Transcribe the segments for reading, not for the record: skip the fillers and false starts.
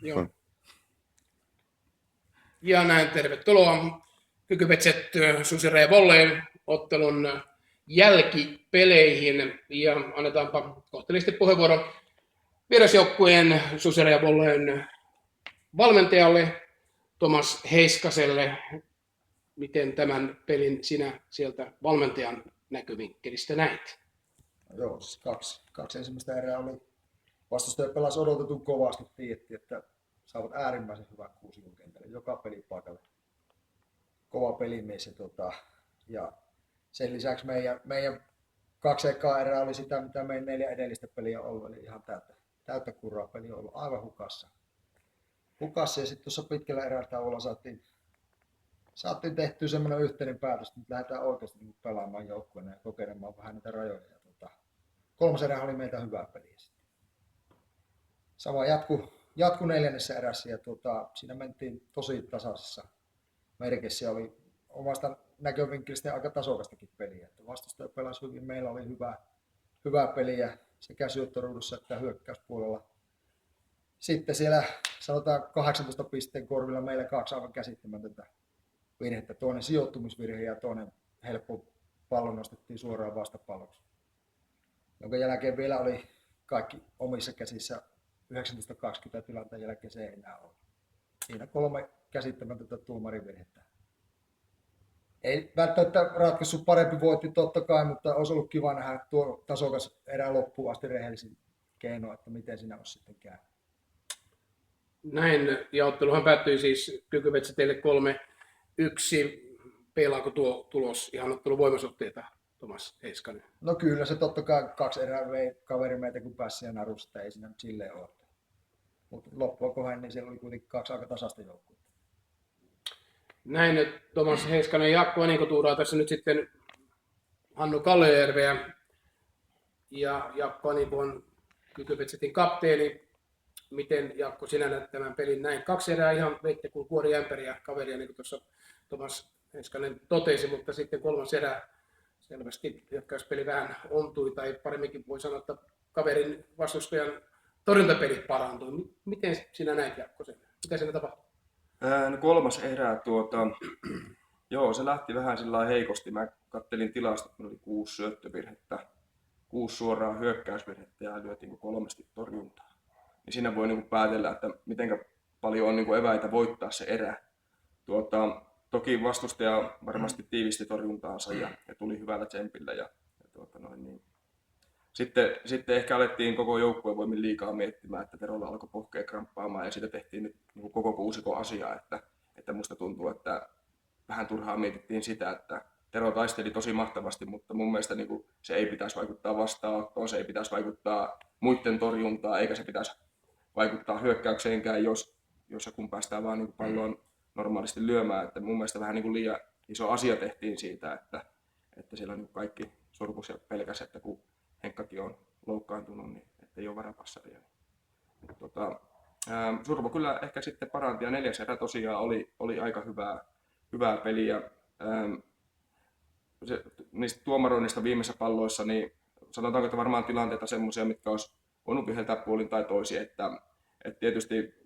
Joo. Ja näin, tervetuloa Kykybetset Susire Volleen ottelun jälkipeleihin. Ja annetaanpa kohtelisti puheenvuoro vierasjoukkueen Susire Volleen valmentajalle Tomas Heiskaselle. Miten tämän pelin sinä sieltä valmentajan näkövinkkelistä näit? Joo, kaksi ensimmäistä erää oli vastustaja pelasi odotetun kovasti, tiedettiin, että saavat äärimmäisen hyvän kuusikon kentälle joka pelipaikalle. Kova pelimies ja sen lisäksi meidän kaksi ekaa erää oli sitä, mitä meidän 4 edellistä peliä on ollut, eli ihan täyttä kuraa peli on ollut aivan hukassa ja sitten tuossa pitkällä erätauolla saatiin tehtyä semmoinen yhteinen päätös, että nyt lähdetään oikeasti pelaamaan joukkueena ja kokeilemaan vähän niitä rajoja. Kolmas erä oli meiltä hyvää peliä. Sama jatku neljännessä erässä ja siinä mentiin tosi tasaisessa merkissä. Oli omasta näkövinkkelistä aika tasokastakin peliä. Vastustaja pelasi hyvin, meillä oli hyvää peliä sekä syöttöruudussa että hyökkäyspuolella. Sitten siellä sanotaan 18 pisteen korvilla meillä 2 aivan käsittämätöntä virhettä. Toinen sijoittumisvirhe ja toinen helppo pallo nostettiin suoraan vastapalloksi. Jonka jälkeen vielä oli kaikki omissa käsissä 19-20 tilanteen jälkeen se ei enää ole. Siinä 3 käsittämätöntä tuomarivirhettä. Ei välttämättä ratkaissut parempi voitti totta kai, mutta olisi ollut kiva nähdä tuo tasokas erää loppuun asti rehellisin keino, että miten siinä olisi sitten käynyt. Näin, ja otteluhan päättyi siis Kykybetsä teille 3-1. Peilaako tuo tulos ihan ottelun voimasuhteita, Tomas Heiskanen? No kyllä se totta kai 2 erää vei kaveri meitä kun pääsi ja narusta, ei siinä silleen ole. Mutta loppua kohden, niin siellä oli kuitenkin 2 aika tasasta joukkuetta. Näin, Tomas Heiskanen ja Jaakko Aninko tuuraa tässä nyt sitten Hannu Kallejärveä. Ja Jaakko Aninko on Kykybetsetin kapteeni. Miten Jaakko sinä näet tämän pelin näin? 2 erää ihan veitte kuin kuori ämpäriä kaveria, niin kuin tuossa Tomas Heiskanen totesi, mutta sitten 3. erä selvästi hyökkäyspeli vähän ontui, tai paremminkin voi sanoa, että kaverin vastustajan torjuntapelit parantui. Miten sinä näit, Jaakko, sen? Mitä siinä tapahtui? No 3. erää, joo, se lähti vähän sillä heikosti. Mä kattelin tilastot, oli 6 syöttövirhettä, 6 suoraa hyökkäysvirhettä ja lyötiin 3 torjuntaa. Niin siinä voi päätellä, että miten paljon on eväitä voittaa se erä. Toki vastustaja varmasti tiivisti torjuntaansa ja tuli hyvällä tsempillä. Sitten ehkä alettiin koko joukkueen voimin liikaa miettimään, että Terolla alkoi pohkea kramppaamaan ja siitä tehtiin nyt koko kuusikon asiaa. Että musta tuntuu, että vähän turhaan mietittiin sitä, että Tero taisteli tosi mahtavasti, mutta mun mielestä se ei pitäisi vaikuttaa vastaanottoon, se ei pitäisi vaikuttaa muiden torjuntaan, eikä se pitäisi vaikuttaa hyökkäykseenkään, jos ja kun päästään vaan palloon normaalisti lyömään. Että mun mielestä vähän liian iso asia tehtiin siitä, että siellä kaikki surkus ja pelkäs, että kun Henkkakin on loukkaantunut, niin ettei ole varapassaria. Survo kyllä ehkä sitten paranti ja 4. erä tosiaan oli aika hyvää peliä. Niistä tuomaroinnista viimeisissä palloissa, niin sanotaanko, että varmaan tilanteita semmoisia, mitkä olisi voinut viheltää puolin tai toisin, että tietysti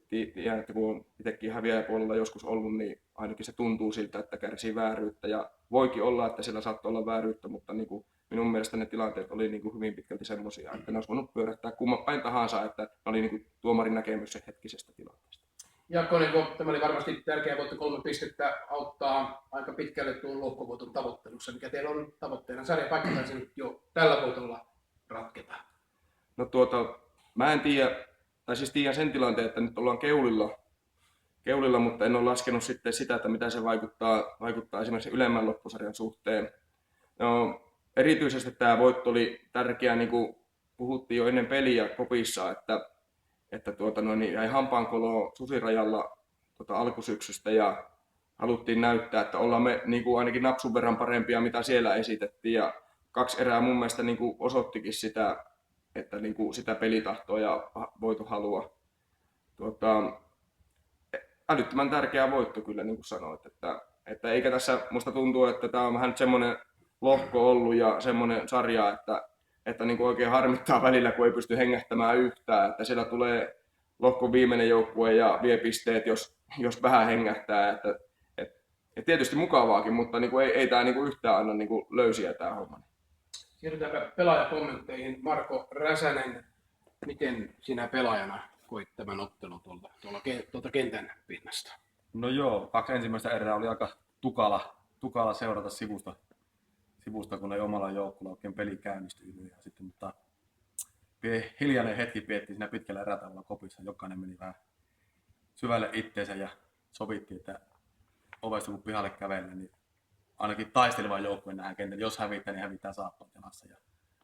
että kun on itsekin häviäjäpuolella joskus ollut, niin ainakin se tuntuu siltä, että kärsii vääryyttä ja voikin olla, että sillä saattoi olla vääryyttä, mutta minun mielestä ne tilanteet oli hyvin pitkälti semmoisia, että ne olisi voinut pyörähtää kumman päin tahansa, että ne oli tuomarin näkemys se hetkisestä tilanteesta. Jaakko, tämä oli varmasti tärkeä voitto, 3 pistettä auttaa aika pitkälle tuon lohkovoiton tavoittelussa, mikä teillä on tavoitteena. Sarjapaikka taisi nyt jo tällä voitolla ratketa. No mä en tiedä, tai siis tiedän sen tilanteen, että nyt ollaan keulilla, mutta en ole laskenut sitten sitä, että mitä se vaikuttaa esimerkiksi ylemmän loppusarjan suhteen. No, erityisesti tämä voitto oli tärkeä, niin kuin puhuttiin jo ennen peliä kopissa, että jäi hampaankoloon susirajalla alkusyksystä ja haluttiin näyttää, että ollaan me ainakin napsun verran parempia, mitä siellä esitettiin. Ja 2 erää mun mielestä osoittikin sitä, että sitä pelitahtoa ja voitohalua. Älyttömän tärkeä voitto kyllä, niin kuin sanoit. Että eikä tässä musta tuntuu, että tämä on vähän nyt semmoinen lohko ollut ja semmoinen sarja, että oikein harmittaa välillä, kun ei pysty hengähtämään yhtään. Että siellä tulee lohkon viimeinen joukkue ja vie pisteet, jos vähän hengähtää. Et tietysti mukavaakin, mutta niin kuin ei tämä niin kuin yhtään anna niin kuin löysiä tämä homma. Siirrytäänpä pelaajakommentteihin. Marko Räsänen, miten sinä pelaajana koit tämän ottelun tuolta kentän pinnasta? No joo, 2 ensimmäistä erää oli aika tukala seurata sivusta, kun ei omalla joukkueella oikein peli käynnistynyt. Ja sitten, mutta hiljainen hetki piettiin siinä pitkällä erätavalla kopissa. Jokainen meni vähän syvälle itteensä ja sovittiin, että ovesta kun pihalle kävellä, niin ainakin taisteleva joukkue nähdään kentällä. Jos hävitään, niin hävitään saappaat jalassa. Ja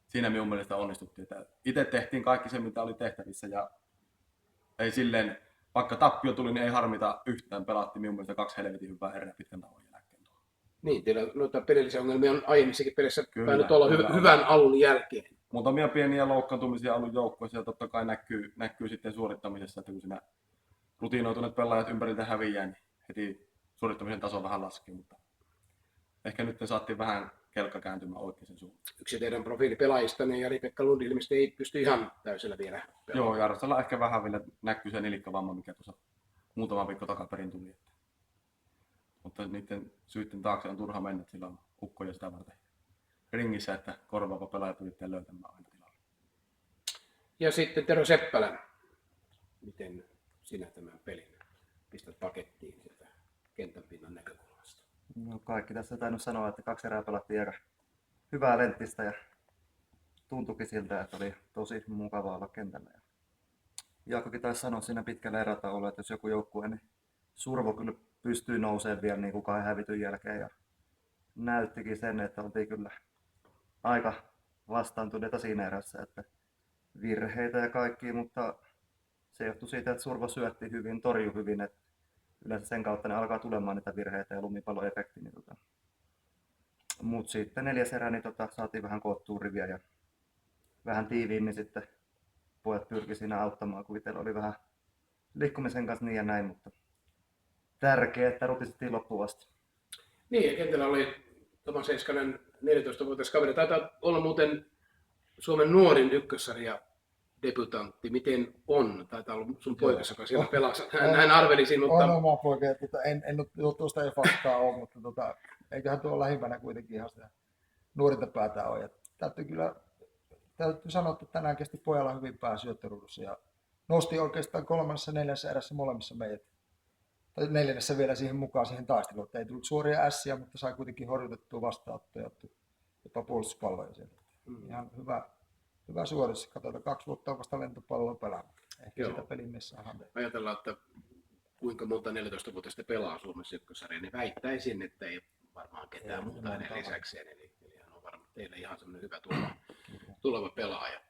siinä minun mielestä onnistuttiin. Että itse tehtiin kaikki se, mitä oli tehtävissä. Ja ei silleen, vaikka tappio tuli, niin ei harmita yhtään. Pelattiin minun mielestä 2 helvetin hyvää erää pitkän tauon jälkeen. Niin, teillä noita pelillisiä ongelmia on aiemmissakin pelissä Kyllä, päänyt olla kyllä. hyvän alun jälkeen. Muutamia pieniä loukkaantumisia ollut joukkueessa ja totta kai näkyy sitten suorittamisessa, että kun siinä rutiinoituneet pelaajat ympäriltä häviää, niin heti suorittamisen taso vähän laskee, mutta ehkä nyt saatiin vähän kelkka kääntymään oikeaan suuntaan. Yksi teidän profiilipelaajistanne, Jari-Pekka Lund, ilmeisesti ei pysty ihan täysillä vielä pelaamaan. Joo, Jarssalla ehkä vähän vielä näkyy se nilikkavamma, mikä tuossa muutama viikko takaperin tuli. Mutta niiden syytten taakse on turha mennä, sillä on ukkoja sitä varten ringissä, että korvaava pelaaja yrittää löytämään aina tilalle. Ja sitten Tero Seppälä, miten sinä tämän pelin pistät pakettiin sieltä kentän pinnan näkökulmasta? No, kaikki tässä tainnut sanoa, että 2 erää pelattiin aika hyvää lenttistä ja tuntuikin siltä, että oli tosi mukava olla kentällä. Ja Jaakkokin taisi sanoa siinä pitkällä erätauolla, että jos joku joukkue, niin Survo kyllä pystyy nousemaan vielä niin kuin 2 hävityn jälkeen ja näyttikin sen, että oltiin kyllä aika vastaantuneita siinä erässä, että virheitä ja kaikki, mutta se johtui siitä, että Survo syötti hyvin, torjui hyvin, että yleensä sen kautta ne alkaa tulemaan niitä virheitä ja lumipalloefekti. Niin Mutta sitten 4. erä niin saatiin vähän koottua riviä ja vähän tiiviimmin sitten pojat pyrki siinä auttamaan, kun itsellä oli vähän liikkumisen kanssa niin ja näin, mutta tärkeää, että rutistettiin loppuun asti. Niin, ja kentällä oli Tomas Heiskanen, 14-vuotias kaveri. Taitaa olla muuten Suomen nuorin ykkössarja debutantti. Miten on? Taitaa olla sun poikas, joka siellä pelasi. Hän arvelisi, mutta... On oma poika, en nyt tuosta ei faktaa ole, mutta eiköhän tuo lähimpänä kuitenkin ihan sitä nuorinta päätä ole. Ja täytyy sanoa, että tänään kesti pojalla hyvin pää syöttöruudussa ja nosti oikeastaan 3. ja 4. erässä molemmissa meidät. Tai 4. vielä siihen mukaan siihen taisteluun. Ei tullut suoria ässiä, mutta sai kuitenkin horjutettua vastaanottoja ja jopa puolustuspalloja sieltä. Ihan hyvä suoritus. Katsotaan, 2 vuotta on vasta lentopalloa pelaamaan. Ehkä sitä pelin missä on. Ajatellaan, että kuinka monta 14-vuotiaista pelaa Suomessa ykkössarja, niin väittäisin, että ei varmaan ketään muuta hänen lisäkseen. Eli hän on varmaan teille ihan semmoinen hyvä tuleva pelaaja.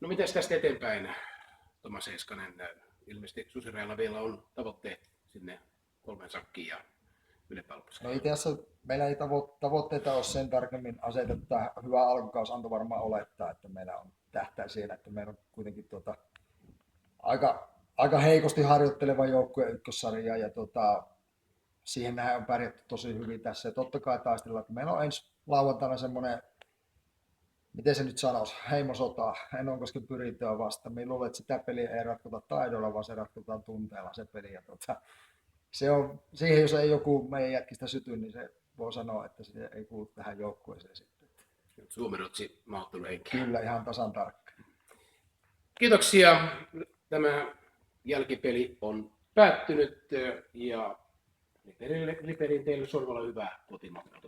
No mitäs tästä eteenpäin, Tomas Heiskanen? Ilmeisesti Susirajalla vielä on tavoitteet sinne 3 sakkiin ja ylepalvelukseen. No itse asiassa meillä ei tavoitteita ole sen tarkemmin asetettu. Tämä hyvä alkukaus antoi varmaan olettaa, että meillä on tähtää siellä, että meillä on kuitenkin aika heikosti harjoitteleva joukkue ykkössarja ja siihen nähdään on pärjätty tosi hyvin tässä. Ja totta kai taistellaan, että meillä on ensi lauantaina semmoinen, miten se nyt sanoisi, heimosota Enonkosken pyrintöä vastaan. Me luulen, että sitä peliä ei ratkota taidolla, vaan se ratkotaan tunteella se peli. Ja se on, siihen jos ei joku meidän jätkistä syty, niin se voi sanoa, että se ei kuulu tähän joukkueeseen sitten. Suomen-Ruotsi maaotteluhenki. Kyllä, ihan tasan tarkka. Kiitoksia. Tämä jälkipeli on päättynyt ja Liperin teille Sorvalla hyvää kotimatkaa.